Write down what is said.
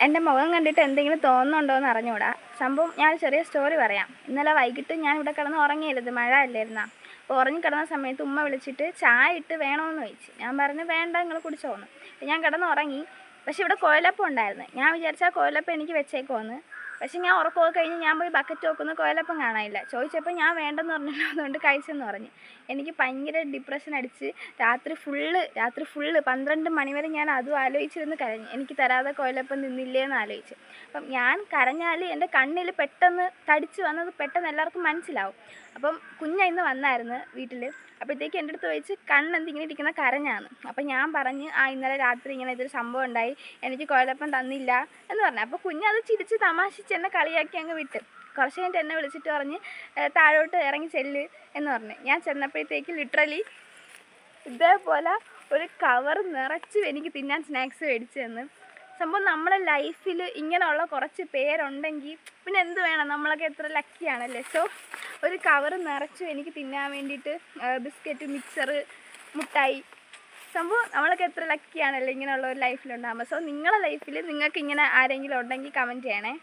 എൻ്റെ മുഖം കണ്ടിട്ട് എന്തെങ്കിലും തോന്നുന്നുണ്ടോ എന്ന് അറിഞ്ഞുകൂടാ. സംഭവം ഞാൻ ചെറിയ സ്റ്റോറി പറയാം. ഇന്നലെ വൈകിട്ട് ഞാൻ ഇവിടെ കിടന്ന് ഉറങ്ങിയില്ലത്, മഴ അല്ലായിരുന്നാ. അപ്പോൾ ഉറങ്ങിക്കിടന്ന സമയത്ത് ഉമ്മ വിളിച്ചിട്ട് ചായ ഇട്ട് വേണമെന്ന് ചോദിച്ചു. ഞാൻ പറഞ്ഞു വേണ്ട, നിങ്ങൾ കുടിച്ചോന്ന്. ഞാൻ കിടന്ന് ഉറങ്ങി. പക്ഷെ ഇവിടെ കുഴലപ്പം ഉണ്ടായിരുന്നു. ഞാൻ വിചാരിച്ചാൽ കുഴലപ്പം എനിക്ക് വെച്ചേക്കുമെന്ന്. പക്ഷെ ഞാൻ ഉറക്കമൊക്കെ കഴിഞ്ഞ് ഞാൻ പോയി ബക്കറ്റ് നോക്കുന്നു, കുഴലപ്പം കാണാനില്ല. ചോദിച്ചപ്പോൾ ഞാൻ വേണ്ടെന്ന് പറഞ്ഞില്ല, അതുകൊണ്ട് കഴിച്ചെന്ന് പറഞ്ഞു. എനിക്ക് ഭയങ്കര ഡിപ്രഷൻ അടിച്ച് രാത്രി ഫുള്ള് 12 മണി വരെ ഞാൻ അതും ആലോചിച്ചിരുന്ന് കരഞ്ഞു. എനിക്ക് തരാതെ കുഴലപ്പം തിന്നില്ലേന്ന് ആലോചിച്ച്. അപ്പം ഞാൻ കരഞ്ഞാൽ എൻ്റെ കണ്ണിൽ പെട്ടെന്ന് തടിച്ച് വന്നത് പെട്ടെന്ന് എല്ലാവർക്കും മനസ്സിലാവും. അപ്പം ഇന്ന് വന്നായിരുന്നു വീട്ടിൽ. അപ്പോഴത്തേക്ക് എൻ്റെ അടുത്ത് ചോദിച്ച് കണ്ണെന്തിങ്ങനെ ഇരിക്കുന്ന കരഞ്ഞാന്ന്. അപ്പം ഞാൻ പറഞ്ഞ് ഇന്നലെ രാത്രി ഇങ്ങനെ ഇതൊരു സംഭവം ഉണ്ടായി, എനിക്ക് കുഴലപ്പം തന്നില്ല എന്ന് പറഞ്ഞു. അപ്പോൾ അത് ചിരിച്ച് തമാശിച്ച് എന്നെ കളിയാക്കി അങ്ങ് വിട്ട്. കുറച്ച് കഴിഞ്ഞിട്ട് എന്നെ വിളിച്ചിട്ട് പറഞ്ഞ് താഴോട്ട് ഇറങ്ങി ചെല്ല് എന്ന് പറഞ്ഞു. ഞാൻ ചെന്നപ്പോഴത്തേക്ക് ലിറ്ററലി ഇതേപോലെ ഒരു കവർ നിറച്ചും എനിക്ക് തിന്നാൻ സ്നാക്സ് മേടിച്ച് തന്ന്. സംഭവം നമ്മളെ ലൈഫിൽ ഇങ്ങനെയുള്ള കുറച്ച് പേരുണ്ടെങ്കിൽ പിന്നെ എന്ത് വേണം, നമ്മളൊക്കെ എത്ര ലക്കിയാണല്ലേ. സോ ഒരു കവർ നിറച്ചും എനിക്ക് തിന്നാൻ വേണ്ടിയിട്ട് ബിസ്ക്കറ്റ്, മിക്സർ, മുട്ടായി. സംഭവം നമ്മളൊക്കെ എത്ര ലക്കിയാണല്ലേ ഇങ്ങനെയുള്ള ഒരു ലൈഫിലുണ്ടാകുമ്പോൾ. സോ നിങ്ങളെ ലൈഫിൽ നിങ്ങൾക്ക് ഇങ്ങനെ ആരെങ്കിലും ഉണ്ടെങ്കിൽ കമൻറ്റ് ചെയ്യണേ.